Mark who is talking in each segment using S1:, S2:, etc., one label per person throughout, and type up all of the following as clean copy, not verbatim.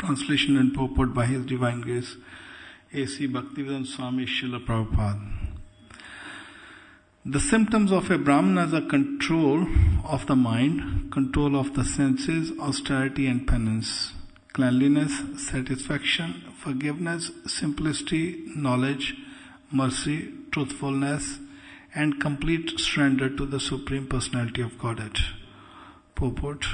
S1: Translation and purport by His Divine Grace A.C. Bhaktivedanta Swami Srila Prabhupada. The symptoms of a Brahmana are control of the mind, control of the senses, austerity and penance, cleanliness, satisfaction, forgiveness, simplicity, knowledge, mercy, truthfulness, and complete surrender to the Supreme Personality of Godhead. Purport.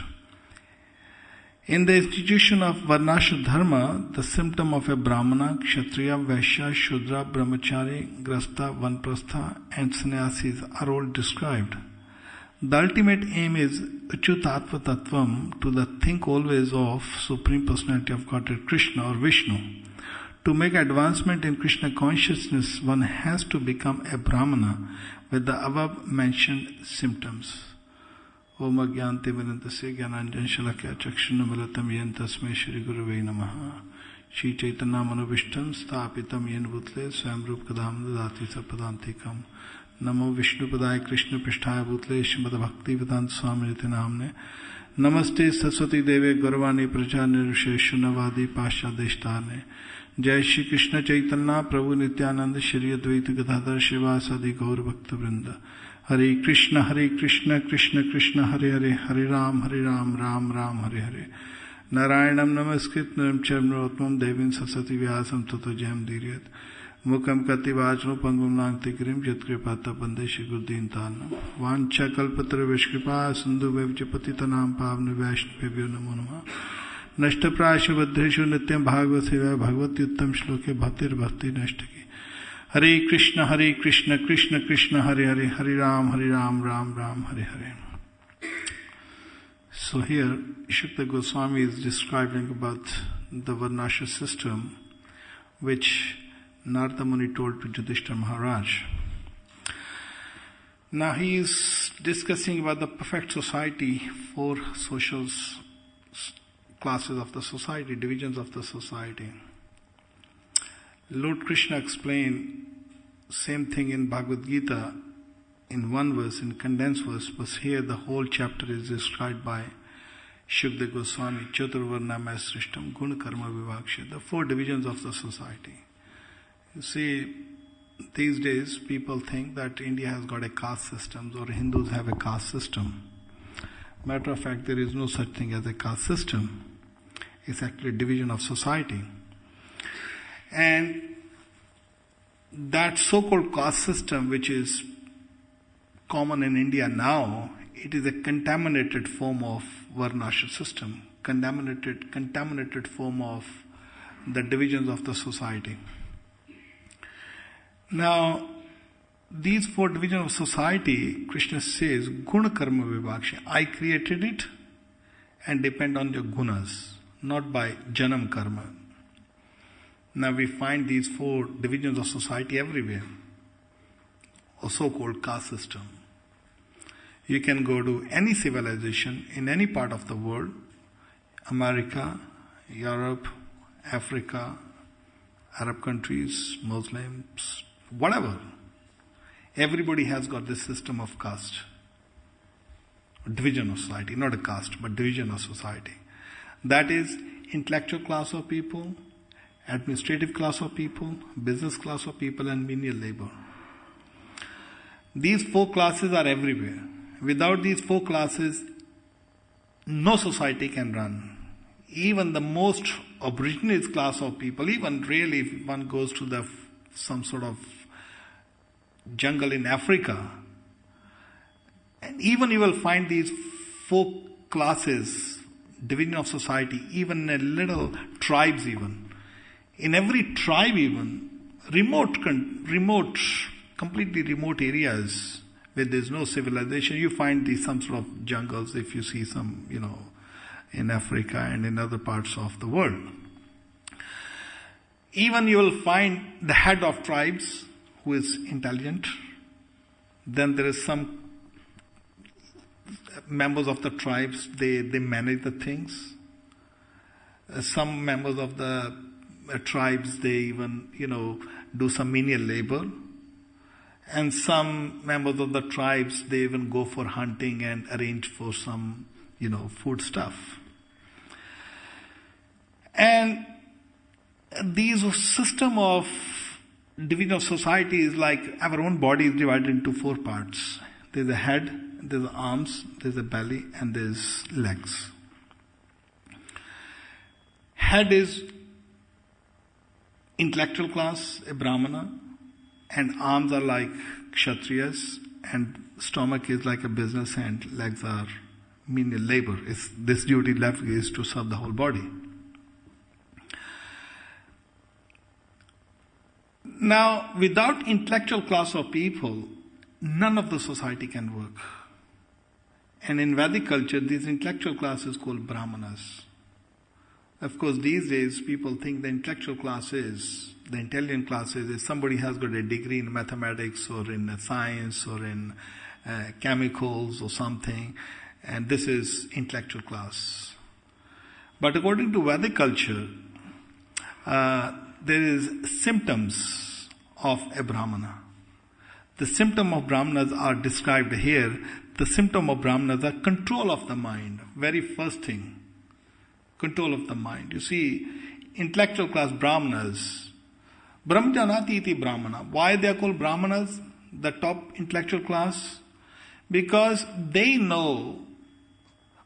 S1: In the institution of Varnashra Dharma, the symptom of a Brahmana, Kshatriya, Vaishya, Shudra, Brahmachari, Grasta, Vanprastha and Sannyasis are all described. The ultimate aim is Achyutatva Tattvam, to the think always of Supreme Personality of Godhead Krishna or Vishnu. To make advancement in Krishna consciousness, one has to become a Brahmana with the above mentioned symptoms. Om Agyante Virantasya Gyananjan Shalakya Chakshuna Malatam Yen Tasmai Shri Gurave Namaha Shri Chaitanya Manobishtam Sthapitam Yen Bhutle Swayam Rup Kadam Dadati Sapadantikam Namo Vishnu Padaya Krishna Pishtaya Bhutle Shrimad Bhakti Vedanta Swami Niti Namne Namaste Saraswati Deve Gurvani Prajane Rushe Shunavadi Pasha Deshtarne Jai Shri Krishna Chaitanya Prabhu Nityananda Shri Advaita Gadadhar Shivasadi Gaur Bhakta Vrinda Hare Krishna, Krishna Krishna, Hare Hare, Hare Ram, Ram Ram, Hare Hare. Narayanam Namaskrit Naram Charmarotmam Devin Sasati Vyasam Tato Jam Diryat. Mukam Kati Vajno Pangum Nangti Grim Jatripata Pandeshi Gurdin Tanam. Vancha Kalpatra Vishkripa Sindhu Vevjapati Tanam Pavna Vaishnavyo Namo Namah. Nashta Prasha Vadreshu Nityam Bhagavad Seva Bhagavati Uttam Shloke Bhaktir Bhakti Nashtaki. Hare Krishna, Krishna Krishna, Hare Hare, Hare Ram, Ram Ram, Hare Hare. So here, Shukta Goswami is describing about the Varnashra system, which Narada Muni told to Yudhishthira Maharaj. Now he is discussing about the perfect society, four social classes of the society, divisions of the society. Lord Krishna explained same thing in Bhagavad Gita in one verse, in condensed verse, but here the whole chapter is described by Shukdev Goswami, Chaturvarnam Srishtam, Guna Karma Vivaksha, the four divisions of the society. You see, these days people think that India has got a caste system or Hindus have a caste system. Matter of fact, there is no such thing as a caste system. It's actually a division of society. And that so-called caste system, which is common in India now, it is a contaminated form of Varnashra system, contaminated form of the divisions of the society. Now, these four divisions of society, Krishna says, Guna Karma Vivaksha. I created it and depend on your gunas, not by Janam Karma. Now we find these four divisions of society everywhere, or so-called caste system. You can go to any civilization in any part of the world, America, Europe, Africa, Arab countries, Muslims, whatever. Everybody has got this system of caste, division of society, not a caste, but division of society. That is intellectual class of people, administrative class of people, business class of people, and menial labor. These four classes are everywhere. Without these four classes, no society can run. Even the most aborigines class of people, even really if one goes to some sort of jungle in Africa, and even you will find these four classes, division of society, even in little tribes even. In every tribe even, completely remote areas where there is no civilization, you find some sort of jungles if you see some, in Africa and in other parts of the world. Even you will find the head of tribes who is intelligent. Then there is some members of the tribes, they manage the things. Some members of the tribes, they even, do some menial labor. And some members of the tribes, they even go for hunting and arrange for some, food stuff. And these system of division of society is like our own body is divided into 4 parts. There's a head, there's arms, there's a belly, and there's legs. Head is intellectual class, a Brahmana, and arms are like Kshatriyas, and stomach is like a business, and legs are menial labor. This duty left is to serve the whole body. Now, without intellectual class of people, none of the society can work. And in Vedic culture, this intellectual class is called Brahmanas. Of course, these days people think the intellectual class is, the intelligent class is somebody has got a degree in mathematics or in science or in chemicals or something, and this is intellectual class. But according to Vedic culture, there is symptoms of a Brahmana. The symptom of Brahmanas are described here. The symptom of Brahmanas are control of the mind. Very first thing, control of the mind. You see, intellectual class Brahmanas, Brahmjanati iti Brahmana. Why they are called Brahmanas, the top intellectual class? Because they know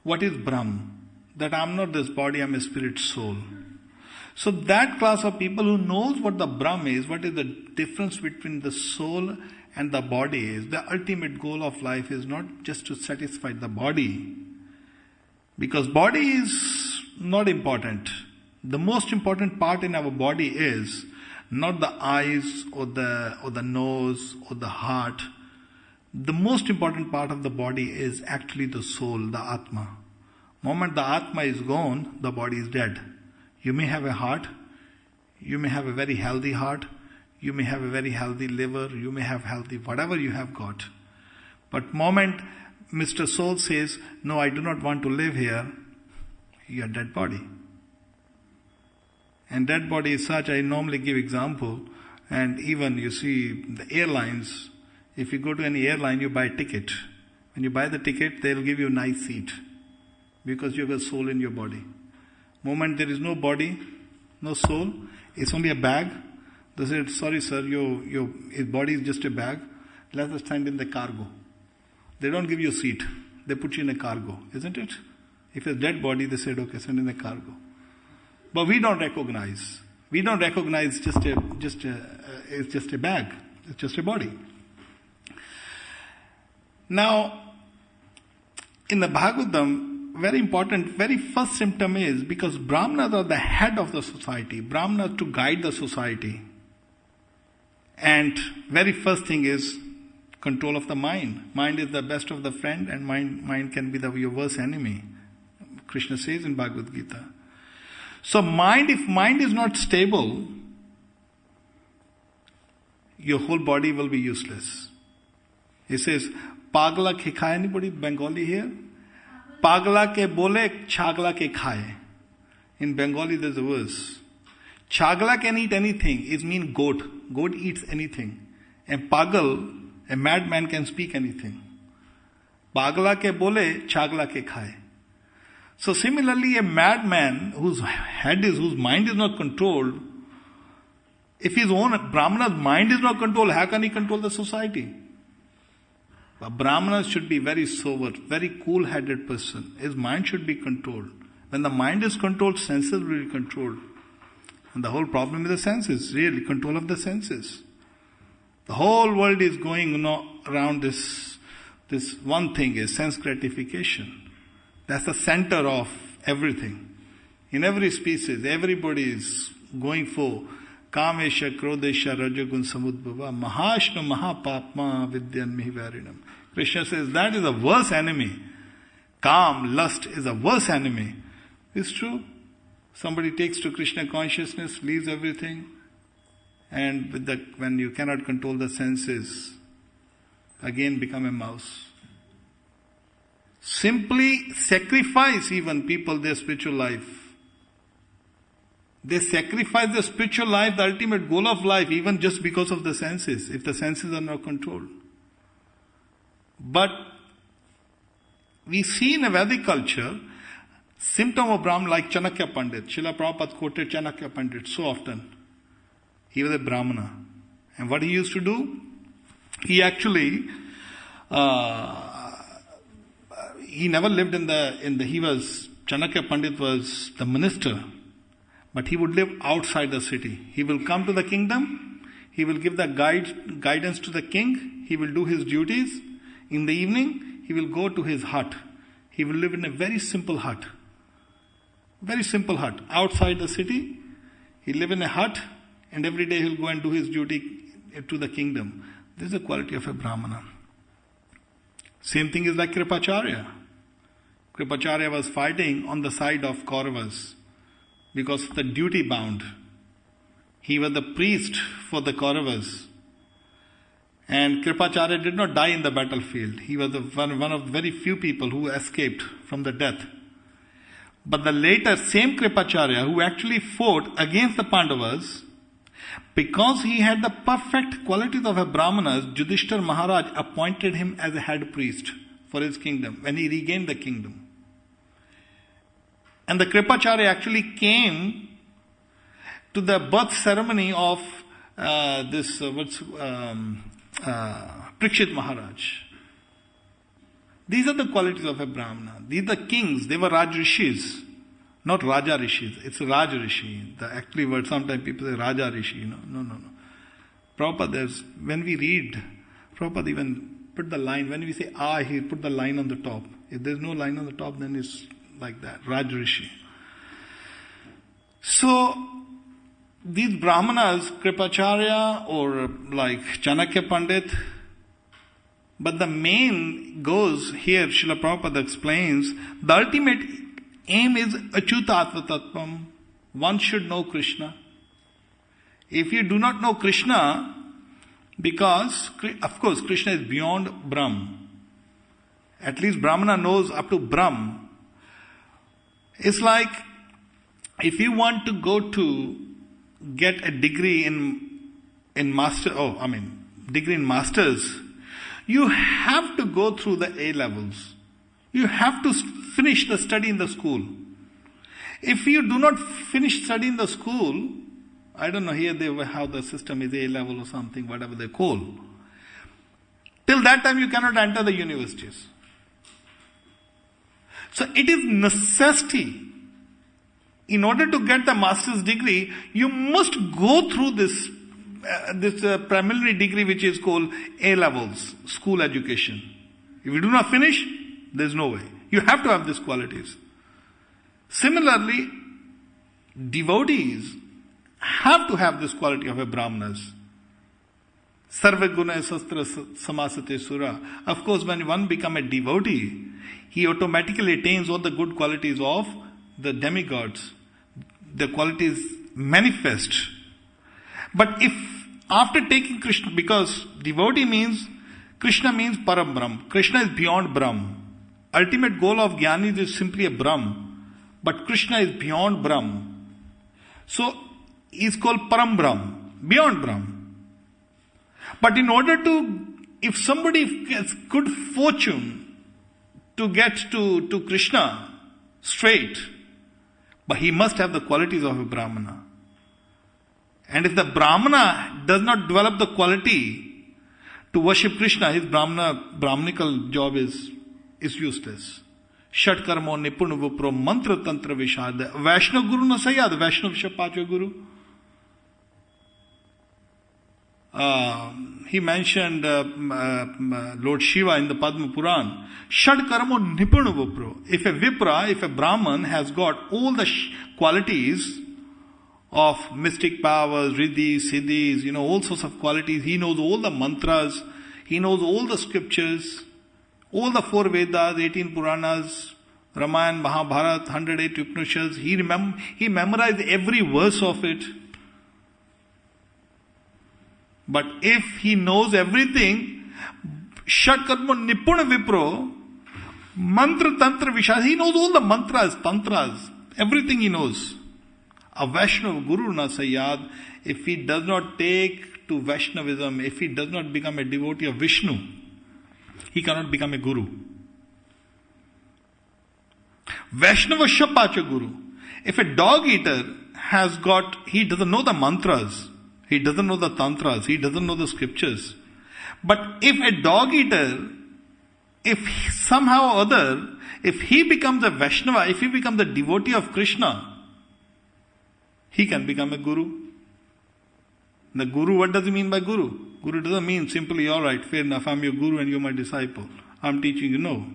S1: what is Brahm, that I am not this body, I am a spirit soul. So that class of people who knows what the Brahm is, what is the difference between the soul and the body is, the ultimate goal of life is not just to satisfy the body. Because body is not important. The most important part in our body is not the eyes or the nose or the heart. The most important part of the body is actually the soul, the Atma. Moment the Atma is gone, the body is dead. You may have a heart, you may have a very healthy heart, you may have a very healthy liver, you may have healthy whatever you have got. But moment Mr. Soul says, no, I do not want to live here, you are dead body. And dead body is such, I normally give example, and even you see the airlines, if you go to any airline, you buy a ticket. When you buy the ticket, they will give you a nice seat because you have a soul in your body. Moment there is no body, no soul, it's only a bag. They said, sorry sir, your body is just a bag. Let us stand in the cargo. They don't give you a seat. They put you in a cargo, isn't it? If it's a dead body, they said, okay, stand in the cargo. But we don't recognize. We don't recognize it's just a bag. It's just a body. Now, in the Bhagavatam, very important, very first symptom is because Brahmanas are the head of the society. Brahmanas to guide the society. And very first thing is control of the mind. Mind is the best of the friend and mind can be your worst enemy. Krishna says in Bhagavad Gita. So if mind is not stable, your whole body will be useless. He says, Pagla ke khaye, anybody Bengali here? Pagla ke bole, chagla ke khaye. In Bengali there's a verse. Chagla can eat anything, it means goat. Goat eats anything. And pagal, a madman can speak anything. Pagla ke bole, chagla ke khaye. So similarly, a madman whose mind is not controlled, if his own Brahmana's mind is not controlled, how can he control the society? A Brahmana should be very sober, very cool-headed person. His mind should be controlled. When the mind is controlled, senses will be controlled. And the whole problem is the senses, really, control of the senses. The whole world is going around this one thing is sense gratification. That's the center of everything. In every species, everybody is going for Kamesha, Krodesha, Rajagun, Samudbhava, Mahashna, Mahapapma, Vidyanmihi Varinam. Krishna says that is a worst enemy. Kam, lust is a worst enemy. It's true. Somebody takes to Krishna consciousness, leaves everything, and when you cannot control the senses, again become a mouse. Simply sacrifice even people their spiritual life. They sacrifice their spiritual life, the ultimate goal of life, even just because of the senses, if the senses are not controlled. But we see in a Vedic culture, Symptom of Brahman, like Chanakya Pandit. Srila Prabhupada quoted Chanakya Pandit so often. He was a Brahmana. And what he used to do? He actually, he never lived Chanakya Pandit was the minister. But he would live outside the city. He will come to the kingdom. He will give the guidance to the king. He will do his duties. In the evening, he will go to his hut. He will live in a very simple hut. Very simple hut. Outside the city, he'll live in a hut, and every day he'll go and do his duty to the kingdom. This is the quality of a Brahmana. Same thing is like Kripacharya. Kripacharya was fighting on the side of Kauravas because of the duty bound. He was the priest for the Kauravas. And Kripacharya did not die in the battlefield. He was one of the very few people who escaped from the death. But the later same Kripacharya who actually fought against the Pandavas, because he had the perfect qualities of a Brahmana, Yudhishthira Maharaj appointed him as a head priest for his kingdom when he regained the kingdom. And the Kripacharya actually came to the birth ceremony of Parikshit Maharaj. These are the qualities of a Brahmana. These are the kings. They were Raj Rishis, not Raja Rishis. It's Raj Rishi. The actually word, sometimes people say Raja Rishi. No. Prabhupada, when we read, Prabhupada even put the line, when we say he put the line on the top. If there's no line on the top, then it's like that, Raj Rishi. So, these Brahmanas, Kripacharya or like Chanakya Pandit, but the main goes here, Srila Prabhupada explains, the ultimate aim is Achyuta Atma Tattvam. One should know Krishna. If you do not know Krishna, because, of course, Krishna is beyond Brahm. At least Brahmana knows up to Brahm. It's like, if you want to go to get a degree in masters, you have to go through the A levels. You have to finish the study in the school. If you do not finish study in the school, I don't know here how the system is A level or something, whatever they call. Till that time you cannot enter the universities. So it is necessity. In order to get the master's degree, you must go through this preliminary degree which is called A levels, school education. If you do not finish, there is no way. You have to have these qualities. Similarly, devotees have to have this quality of a Brahmanas. Sarva guna sastra samasate sura. Of course, when one becomes a devotee, he automatically attains all the good qualities of the demigods. The qualities manifest. But if after taking Krishna, because devotee means, Krishna means Param Brahm. Krishna is beyond Brahm. Ultimate goal of Jnanis is simply a Brahm. But Krishna is beyond Brahm. So, he is called Param Brahm, beyond Brahm. But in order to, if somebody gets good fortune to get to Krishna straight, but he must have the qualities of a Brahmana. And if the Brahmana does not develop the quality to worship Krishna, his Brahmanical job is useless. Shat karmo nipun vipro mantra tantra vishad. Vaishnav guru na sayad. Vaishnav shapacho guru. He mentioned Lord Shiva in the Padma Puran. Shat karmo nipun vipro. If a Brahman has got all the qualities of mystic powers, riddhis, siddhis, all sorts of qualities. He knows all the mantras. He knows all the scriptures. All the 4 Vedas, 18 Puranas, Ramayana, Mahabharata, 108 Upanishads. He memorized every verse of it. But if he knows everything, Shat Karma Nipuna Vipro, Mantra Tantra Vishad, he knows all the mantras, tantras, everything he knows. A Vaishnav Guru na Sayyad, if he does not take to Vaishnavism, if he does not become a devotee of Vishnu, he cannot become a Guru. Vaishnava Shapacha Guru. If a dog eater he doesn't know the mantras, he doesn't know the tantras, he doesn't know the scriptures. But if a dog eater, if somehow or other, if he becomes a Vaishnava, if he becomes a devotee of Krishna, he can become a guru. The guru, what does he mean by guru? Guru doesn't mean simply, alright, fair enough, I'm your guru and you're my disciple. I'm teaching you. No.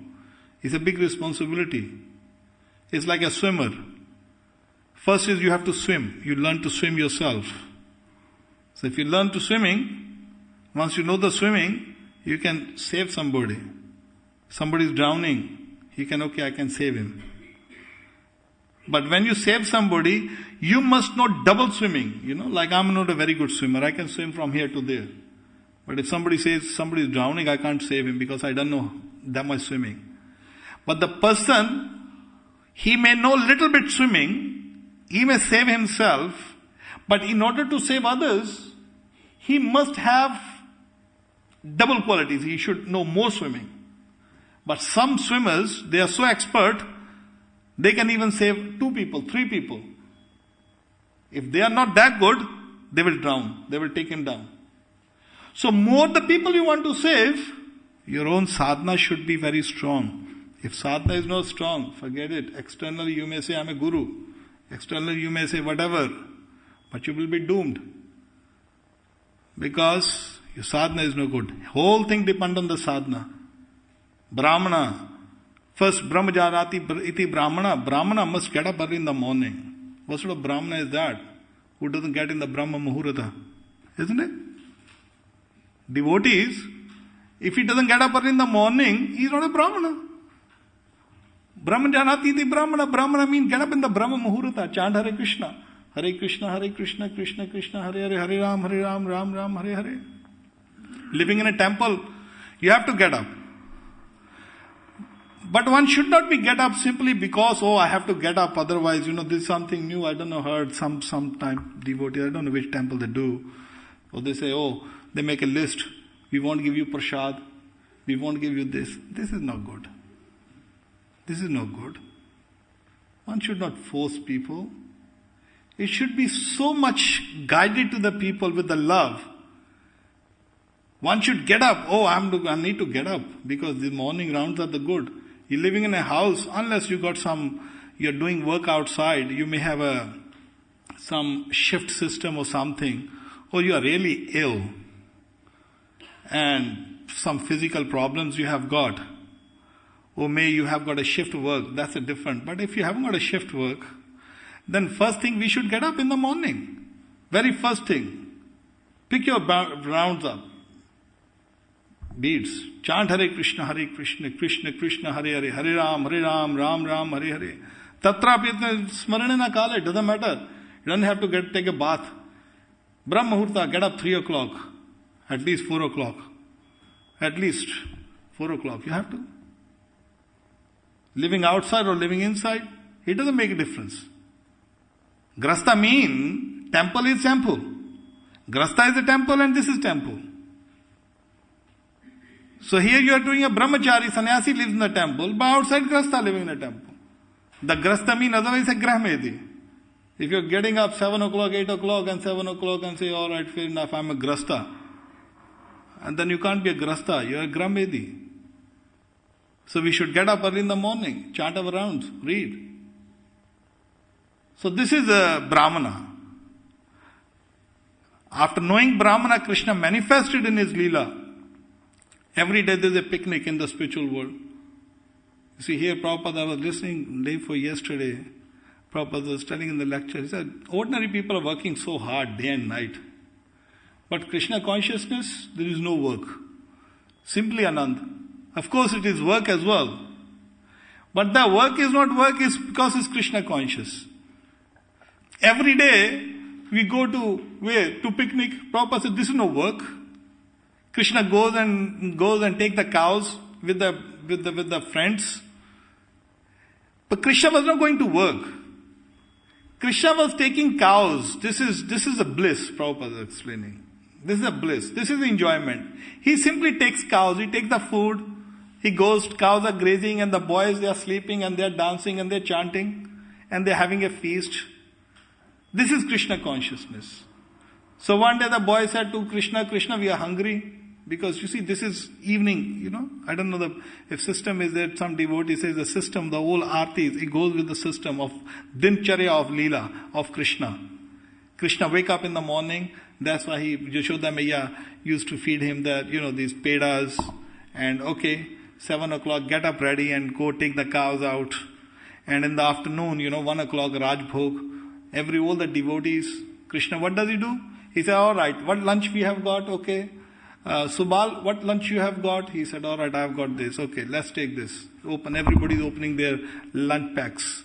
S1: It's a big responsibility. It's like a swimmer. First is you have to swim. You learn to swim yourself. So if you learn to swimming, once you know the swimming, you can save somebody. Somebody is drowning. I can save him. But when you save somebody, you must know double swimming. Like I'm not a very good swimmer. I can swim from here to there. But if somebody says somebody is drowning, I can't save him because I don't know that much swimming. But the person, he may know little bit swimming, he may save himself, but in order to save others, he must have double qualities. He should know more swimming. But some swimmers, they are so expert, they can even save 2 people, 3 people. If they are not that good, they will drown. They will take him down. So more the people you want to save, your own sadhana should be very strong. If sadhana is not strong, forget it. Externally you may say, I'm a guru. Externally you may say whatever. But you will be doomed. Because your sadhana is no good. Whole thing depends on the sadhana. Brahmana. First, Brahmajanati iti Brahmana. Brahmana must get up early in the morning. What sort of Brahmana is that? Who doesn't get in the Brahma Muhurata? Isn't it? Devotees, if he doesn't get up early in the morning, he is not a Brahmana. Brahmajanati iti Brahmana. Brahmana means get up in the Brahma Muhurata. Chant Hare Krishna. Hare Krishna, Hare Krishna, Krishna Krishna, Hare Hare, Hare Ram, Ram Ram, Hare Hare. Living in a temple, you have to get up. But one should not be get up simply because, I have to get up, otherwise, this is something new, I don't know, heard some time devotee, I don't know which temple they do. Or they say, they make a list, we won't give you prasad, we won't give you this. This is not good. This is not good. One should not force people. It should be so much guided to the people with the love. One should get up. I need to get up because the morning rounds are the good. You're living in a house, unless you're doing work outside, you may have some shift system or something, or you are really ill and some physical problems you have got, or may you have got a shift work, that's a different. But if you haven't got a shift work, then first thing we should get up in the morning. Very first thing. Pick your rounds up. Beads. Chant Hare Krishna, Krishna Krishna, Hare Hare, Hare Ram, Ram Ram, Hare Hare. Tatrapyatna smaranena kala, it doesn't matter. You don't have to take a bath. Brahma Muhurta, get up 3 o'clock. At least 4 o'clock. At least 4 o'clock. You have to. Living outside or living inside, it doesn't make a difference. Grasta mean, temple is temple. Grasta is a temple and this is temple. So here you are doing a brahmachari, sannyasi lives in the temple, but outside grasta living in a temple. The grasta mean otherwise a grahmedi. If you are getting up 7 o'clock, 8 o'clock and 7 o'clock and say, alright, fair enough, I'm a grasta. And then you can't be a grasta, you are a grahmedi. So we should get up early in the morning, chant our rounds, read. So this is a Brahmana. After knowing Brahmana, Krishna manifested in his Leela. Every day there is a picnic in the spiritual world. You see here, Prabhupada, I was listening day before yesterday. Prabhupada was telling in the lecture, he said, ordinary people are working so hard day and night. But Krishna consciousness, there is no work. Simply Anand. Of course it is work as well. But the work is not work, is because it's Krishna conscious. Every day we go to where? To picnic. Prabhupada said, this is no work. Krishna goes and take the cows with the friends. But Krishna was not going to work. Krishna was taking cows. This is a bliss, Prabhupada is explaining. This is a bliss. This is enjoyment. He simply takes cows, he takes the food, He goes, cows are grazing and the boys, they are sleeping and they are dancing and they are chanting and they are having a feast. This is Krishna consciousness. So one day the boy said to Krishna, Krishna, we are hungry. Because you see, this is evening, I don't know if system is there, some devotee says the system, the whole artis, it goes with the system of Dincharya of Leela, of Krishna. Krishna wake up in the morning, that's why Yashoda Maiya used to feed him these pedas, and 7 o'clock, get up ready and go take the cows out. And in the afternoon, 1 o'clock, Rajbhog, all the devotees, Krishna, what does he do? He said, alright, what lunch we have got? Okay. Subal, what lunch you have got? He said, alright, I have got this. Okay, let's take this. Everybody's opening their lunch packs,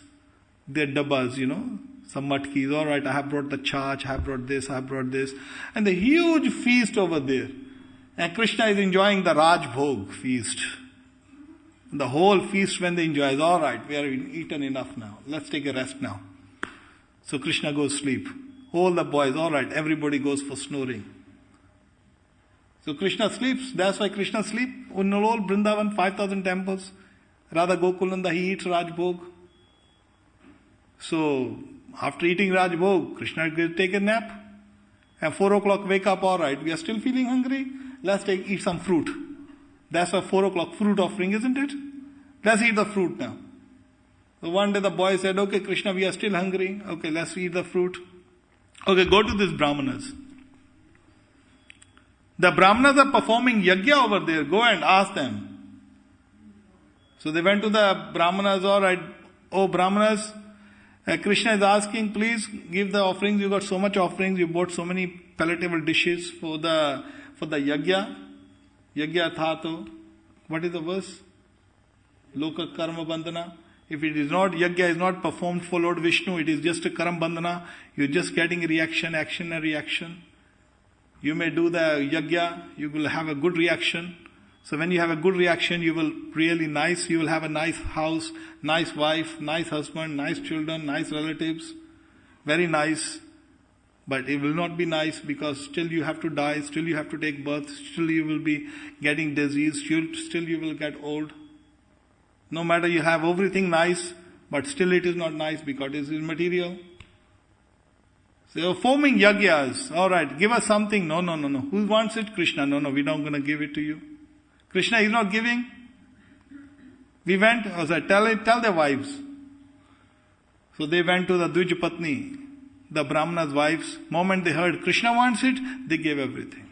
S1: their dabbas, some matkis. Alright, I have brought the charge, I have brought this, I have brought this. And the huge feast over there. And Krishna is enjoying the Rajbhog feast. The whole feast when they enjoy is, alright, we have eaten enough now. Let's take a rest now. So Krishna goes sleep. All the boys, alright, everybody goes for snoring. So Krishna sleeps. That's why Krishna sleeps. In all Vrindavan, 5,000 temples. Radha Gokulanda, he eats Rajbhog. So, after eating Rajbhog, Krishna will take a nap. At 4 o'clock, wake up, alright, we are still feeling hungry. Let's eat some fruit. That's why 4 o'clock fruit offering, isn't it? Let's eat the fruit now. So one day the boy said, okay, Krishna, we are still hungry. Okay, let's eat the fruit. Okay, go to these Brahmanas. The Brahmanas are performing yajna over there. Go and ask them. So they went to the Brahmanas. Alright, oh Brahmanas, Krishna is asking, please give the offerings. You got so much offerings. You bought so many palatable dishes for the yajna. Yajna thato. What is the verse? Loka karma bandhana. If it is not, yajna is not performed for Lord Vishnu. It is just a karam bandhana. You're just getting reaction, action and reaction. You may do the yajna, you will have a good reaction. So when you have a good reaction, you will you will have a nice house, nice wife, nice husband, nice children, nice relatives. Very nice. But it will not be nice because still you have to die, still you have to take birth, still you will be getting disease, still you will get old. No matter you have everything nice, but still it is not nice because it is material. So forming yajnas, alright, give us something. No. Who wants it? Krishna. No, we're not going to give it to you. Krishna is not giving. We went, tell their wives. So they went to the Dvijapatni, the Brahmana's wives. Moment they heard Krishna wants it, they gave everything.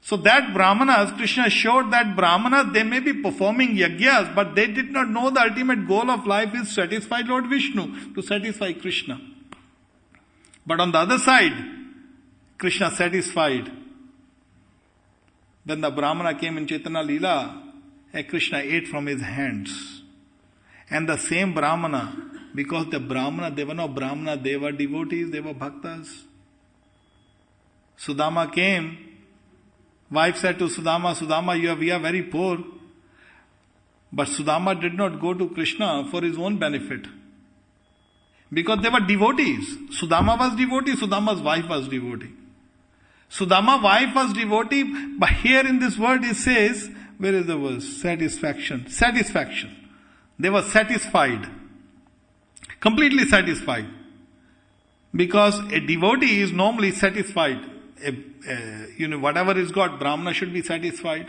S1: So that Brahmanas, Krishna showed that Brahmanas, they may be performing yajnas, but they did not know the ultimate goal of life is satisfy Lord Vishnu, to satisfy Krishna. But on the other side, Krishna satisfied. When the Brahmana came in Chaitanya Leela, Krishna ate from his hands. And the same Brahmana, because the Brahmana, they were not Brahmana, they were devotees, they were bhaktas. Sudama came. Wife said to Sudama, we are very poor. But Sudama did not go to Krishna for his own benefit. Because they were devotees. Sudama was devotee, Sudama's wife was devotee. Sudama's wife was devotee, but here in this word it says, where is the verse? Satisfaction. They were satisfied. Completely satisfied. Because a devotee is normally satisfied. Whatever is got, Brahmana should be satisfied.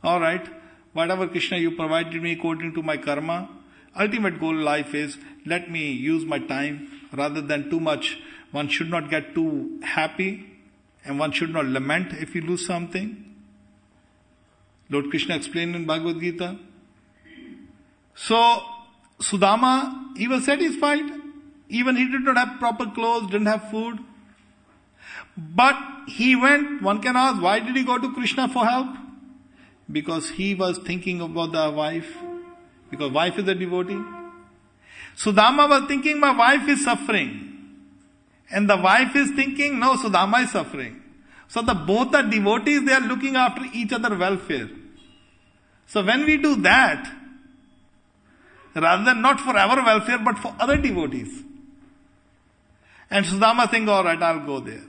S1: Alright, whatever Krishna you provided me according to my karma, ultimate goal in life is, let me use my time rather than too much. One should not get too happy and one should not lament if you lose something. Lord Krishna explained in Bhagavad Gita. So, Sudama, he was satisfied. Even he did not have proper clothes, didn't have food. But he went, one can ask, why did he go to Krishna for help? Because he was thinking about the wife. Because wife is a devotee. Sudama was thinking, my wife is suffering. And the wife is thinking, no, Sudama is suffering. So both the devotees, they are looking after each other's welfare. So when we do that, rather than not for our welfare, but for other devotees. And Sudama thinks, alright, I'll go there.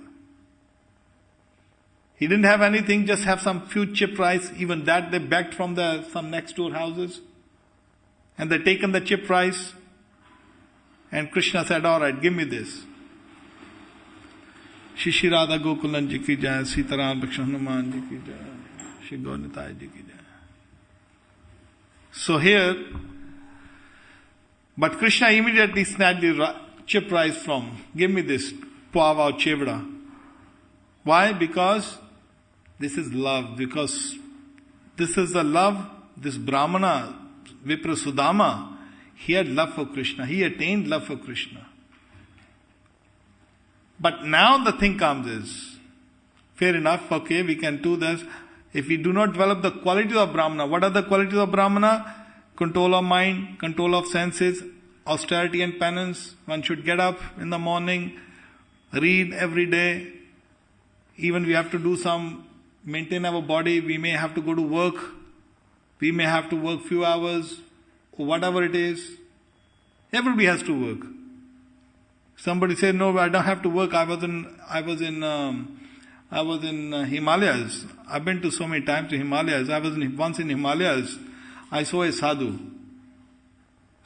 S1: He didn't have anything, just have some few chip rice. Even that they begged from some next door houses. And they taken the chip rice. And Krishna said, all right, give me this. Shri Shri Radha Gokulan ji ki jai, Sitaram Lakshman Hanuman ji ki jai, Shri Gaurnitai ji ki jai. So here, but Krishna immediately snatched the chip rice from, give me this, pava or chevda. Why? Because this is love, because this is the love, this Brahmana, Vipra Sudama, he had love for Krishna, he attained love for Krishna. But now the thing comes is, fair enough, okay, we can do this. If we do not develop the qualities of Brahmana, what are the qualities of Brahmana? Control of mind, control of senses, austerity and penance. One should get up in the morning, read every day. Even we have to do some, maintain our body, we may have to go to work. We may have to work few hours, or whatever it is. Everybody has to work. Somebody said, no, I don't have to work. I was in Himalayas. I've been to so many times to Himalayas. I was once in Himalayas. I saw a sadhu.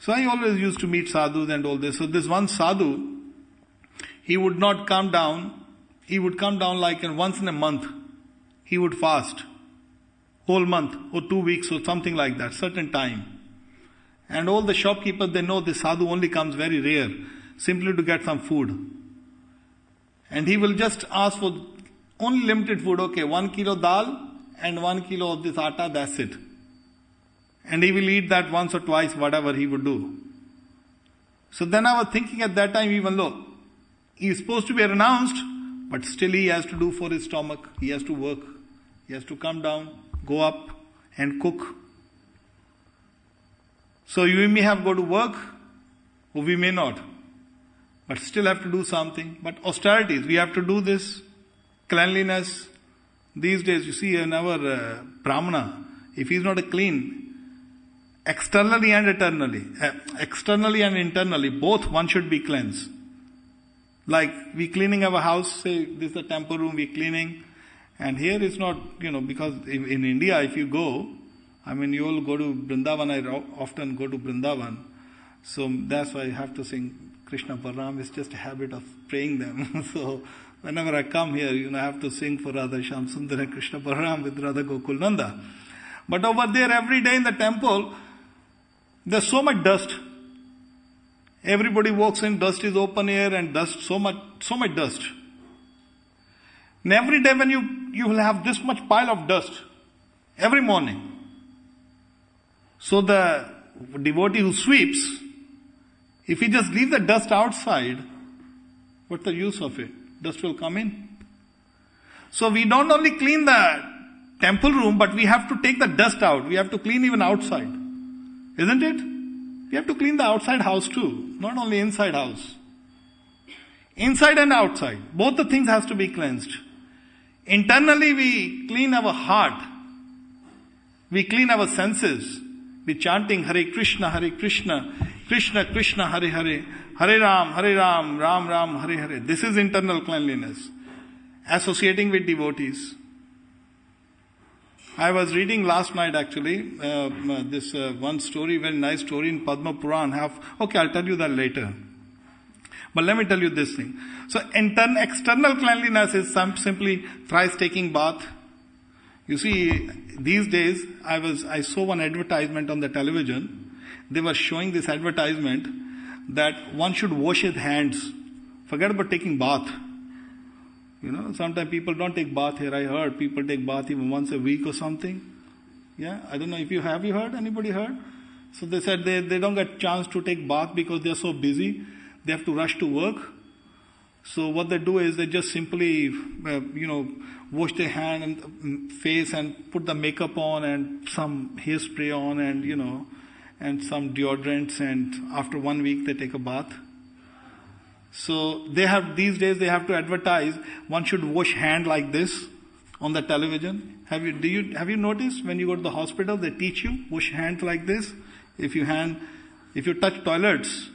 S1: So I always used to meet sadhus and all this. So this one sadhu, he would not come down. He would come down like once in a month. He would fast. Whole month or 2 weeks or something like that, certain time. And all the shopkeepers, they know this sadhu only comes very rare, simply to get some food. And he will just ask for only limited food. Okay, 1 kilo dal and 1 kilo of this atta, that's it. And he will eat that once or twice, whatever he would do. So then I was thinking at that time, even though he is supposed to be renounced, but still he has to do for his stomach. He has to work. He has to come down, go up and cook. So you may have go to work, or we may not. But still have to do something. But austerities, we have to do this. Cleanliness. These days, you see in our Brahmana, if he is not clean, externally and internally, both one should be cleansed. Like we cleaning our house, say this is the temple room, we cleaning. And here it's not, because in India if you go, you all go to Vrindavan, I often go to Vrindavan. So that's why I have to sing Krishna Parram. It's just a habit of praying them. So whenever I come here, I have to sing for Radha Shyam Sundar and Krishna Parram with Radha Gokul Nanda. But over there every day in the temple, there's so much dust. Everybody walks in, dust is open air and dust, so much dust. And every day when you will have this much pile of dust, every morning. So the devotee who sweeps, if he just leaves the dust outside, what's the use of it? Dust will come in. So we don't only clean the temple room, but we have to take the dust out. We have to clean even outside. Isn't it? We have to clean the outside house too, not only inside house. Inside and outside, both the things has to be cleansed. Internally we clean our heart. We clean our senses. We chanting Hare Krishna, Krishna Krishna, Hare Hare, Hare Ram, Ram Ram, Hare Hare. This is internal cleanliness. Associating with devotees. I was reading last night actually, this one story, very nice story in Padma Puran. Okay, I'll tell you that later. But let me tell you this thing. So external cleanliness is simply thrice taking bath. You see, these days, I saw one advertisement on the television. They were showing this advertisement that one should wash his hands. Forget about taking bath. Sometimes people don't take bath here. I heard people take bath even once a week or something. Yeah, I don't know if you heard, anybody heard? So they said they don't get chance to take bath because they're so busy. They have to rush to work. So what they do is they just simply, wash their hand and face and put the makeup on and some hairspray on and some deodorants, and after 1 week they take a bath. So these days they have to advertise, one should wash hand like this on the television. Have you noticed when you go to the hospital, they teach you, wash hands like this. If you touch toilets,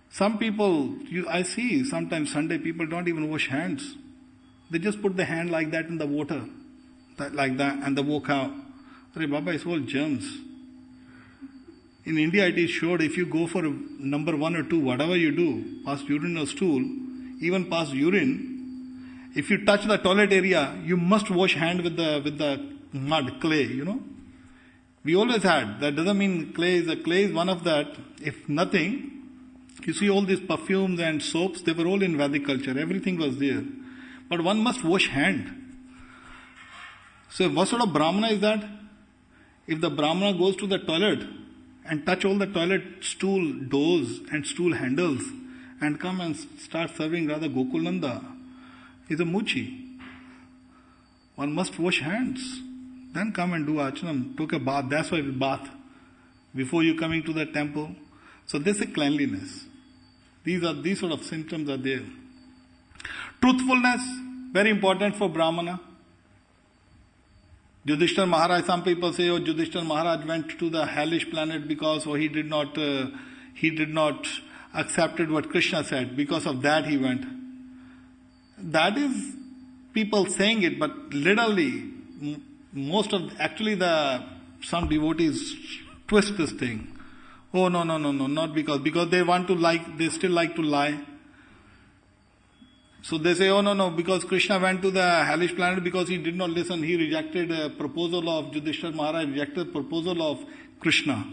S1: some people, I see sometimes Sunday people don't even wash hands. They just put the hand like that in the water, like that, and they walk out. Arey Baba, it's all germs. In India, it is showed if you go for number 1 or 2, whatever you do, past urine or stool, even past urine, if you touch the toilet area, you must wash hand with the mud, clay, We always had. That doesn't mean clay is one of that. If nothing, you see all these perfumes and soaps, they were all in Vedic culture. Everything was there. But one must wash hand. So what sort of Brahmana is that? If the Brahmana goes to the toilet and touch all the toilet stool doors and stool handles and come and start serving Radha Gokulnanda, he's a muchi. One must wash hands. Then come and do Achanam. Took a bath. That's why we bath. Before you coming to the temple. So this is cleanliness. These sort of symptoms are there. Truthfulness, very important for Brahmana. Yudhishthira Maharaj, some people say, Yudhishthira Maharaj went to the hellish planet because he did not accepted what Krishna said. Because of that he went. That is people saying it, but literally, some devotees twist this thing. Oh, no, not because they still like to lie. So they say, no, because Krishna went to the hellish planet because he did not listen. He rejected a proposal of Yudhishthira Maharaj, rejected proposal of Krishna.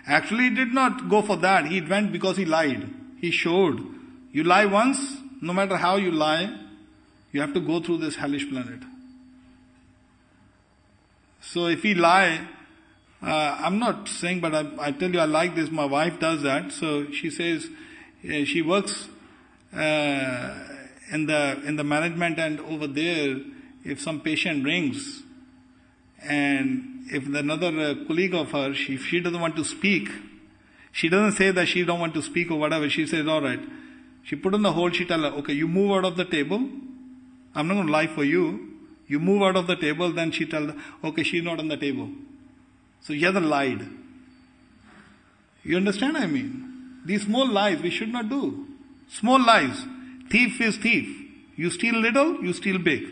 S1: Actually, he did not go for that. He went because he lied. He showed. You lie once, no matter how you lie, you have to go through this hellish planet. So if we lie, I'm not saying, but I tell you I like this. My wife does that. So she says, she works in the management, and over there, if some patient rings, and if another colleague of her, if she doesn't want to speak, she doesn't say that she don't want to speak or whatever. She says, all right. She put on the hold. She tell her, okay, you move out of the table. I'm not going to lie for you. You move out of the table. Then she tell her, okay, she's not on the table. So she hasn't lied. You understand what I mean? These small lies we should not do. Small lies. Thief is thief. You steal little, you steal big.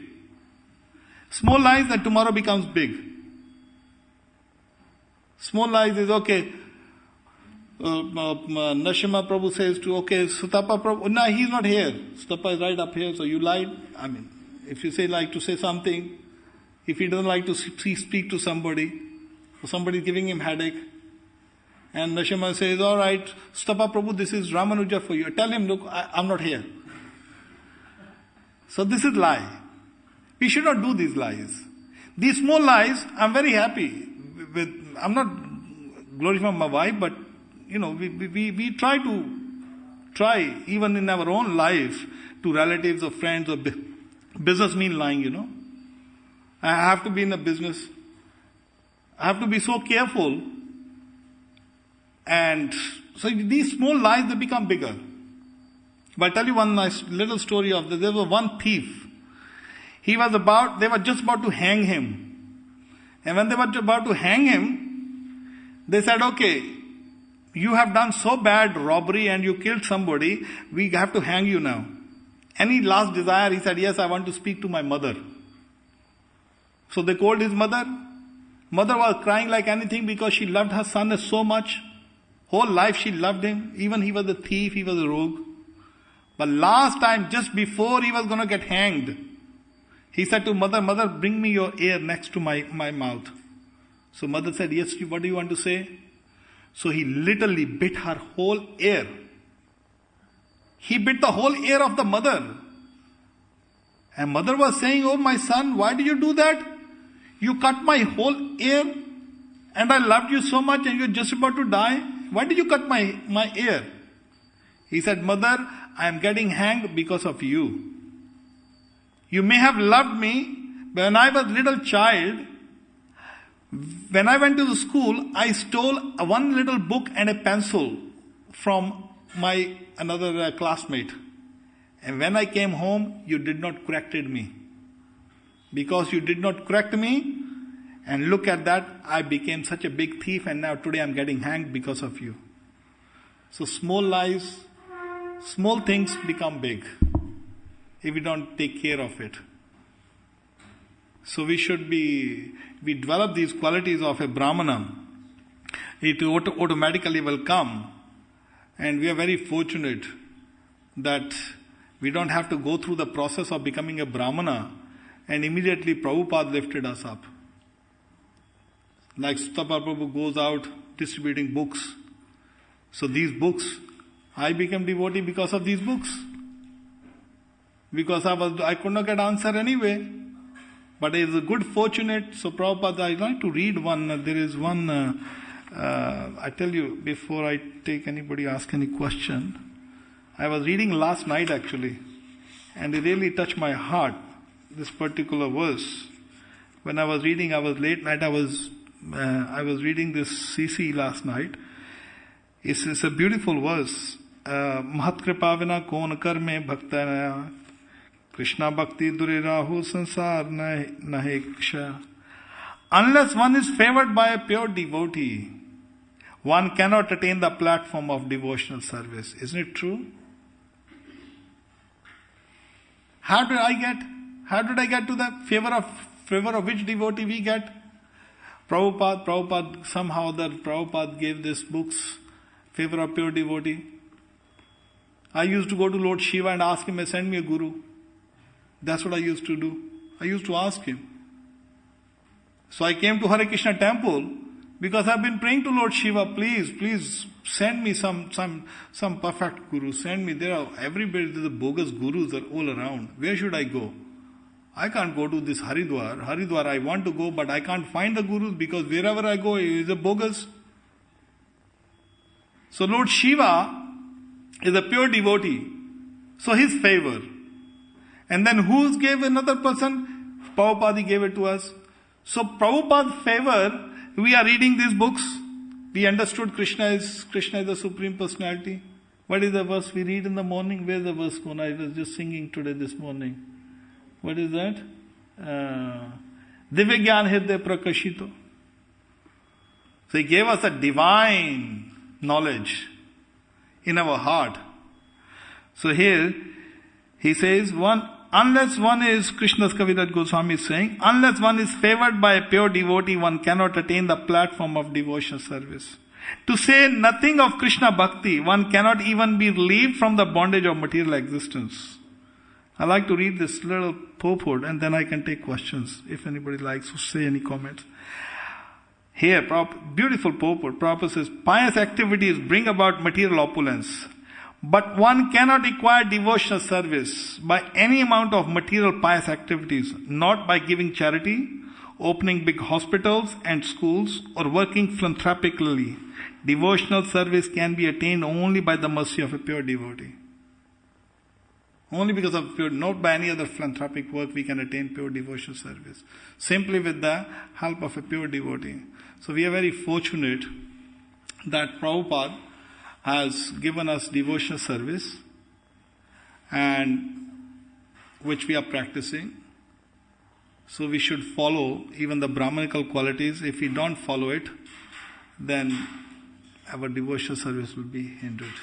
S1: Small lies that tomorrow becomes big. Small lies is okay. Nrsimha Prabhu says to, okay, Sutapa Prabhu, no, he's not here. Sutapa is right up here, so you lied. I mean, if you like to say something, if he doesn't like to speak to somebody, or somebody is giving him headache, and Nrsimha says, all right, Sutapa Prabhu, this is Ramanuja for you. Tell him, look, I'm not here. So this is lie. We should not do these lies. These small lies, I'm very happy with. I'm not glorifying my wife, but we try even in our own life to relatives or friends or business mean lying. I have to be in a business. I have to be so careful. And so these small lies, they become bigger. But I'll tell you one nice little story of this. There was one thief. They were just about to hang him. And when they were about to hang him, they said, okay, you have done so bad robbery and you killed somebody, we have to hang you now. Any last desire? He said, yes, I want to speak to my mother. So they called his mother. Mother was crying like anything because she loved her son so much. Whole life she loved him. Even he was a thief, he was a rogue. But last time, just before he was going to get hanged, he said to mother, mother, bring me your ear next to my mouth. So mother said, yes, what do you want to say? So he literally bit her whole ear. He bit the whole ear of the mother. And mother was saying, oh my son, why did you do that? You cut my whole ear and I loved you so much and you're just about to die. Why did you cut my ear? He said, mother, I am getting hanged because of you. You may have loved me, but when I was a little child, when I went to the school, I stole one little book and a pencil from my another classmate. And when I came home, you did not corrected me. Because you did not correct me, and look at that, I became such a big thief and now today I'm getting hanged because of you. So small lies, small things become big if we don't take care of it. So we develop these qualities of a Brahmana. It automatically will come. And we are very fortunate that we don't have to go through the process of becoming a Brahmana, and immediately Prabhupada lifted us up. Like Sutta Prabhu goes out distributing books. So these books, I became devotee because of these books. Because I could not get answer anyway. But it is a good fortunate. So Prabhupada, I like to read one. There is one, I tell you, before I take anybody ask any question, I was reading last night actually, and it really touched my heart, this particular verse. When I was reading, I was late night, I was reading this CC last night. It's a beautiful verse. Mahat kripa vina kon karme bhakta Krishna bhakti dure rahu sansar naheksha. Unless one is favored by a pure devotee, one cannot attain the platform of devotional service. Isn't it true? How did I get to the favor of which devotee we get? Prabhupada, somehow that Prabhupada gave these books, favor of pure devotee. I used to go to Lord Shiva and ask him, send me a guru. That's what I used to do. I used to ask him. So I came to Hare Krishna temple because I've been praying to Lord Shiva, please send me some perfect guru. Send me. Everybody, the bogus gurus are all around. Where should I go? I can't go to this Haridwar. Haridwar I want to go, but I can't find the gurus because wherever I go is a bogus. So Lord Shiva is a pure devotee. So his favor. And then who gave another person? Prabhupada gave it to us. So Prabhupada's favor, we are reading these books. We understood Krishna is the Supreme Personality. What is the verse we read in the morning? Where is the verse going? I was just singing today this morning. What is that? Divya Gyan Hridaya Prakashito. So he gave us a divine knowledge in our heart. So here he says, unless one is, Krishna's Kavidat Goswami is saying, unless one is favored by a pure devotee, one cannot attain the platform of devotional service. To say nothing of Krishna Bhakti, one cannot even be relieved from the bondage of material existence. I like to read this little purport and then I can take questions if anybody likes to say any comments. Here, beautiful purport. Prabhupada says, pious activities bring about material opulence. But one cannot acquire devotional service by any amount of material pious activities, not by giving charity, opening big hospitals and schools, or working philanthropically. Devotional service can be attained only by the mercy of a pure devotee. Only because of pure, not by any other philanthropic work we can attain pure devotional service. Simply with the help of a pure devotee. So we are very fortunate that Prabhupada has given us devotional service and which we are practicing. So we should follow even the Brahmanical qualities. If we don't follow it, then our devotional service will be hindered.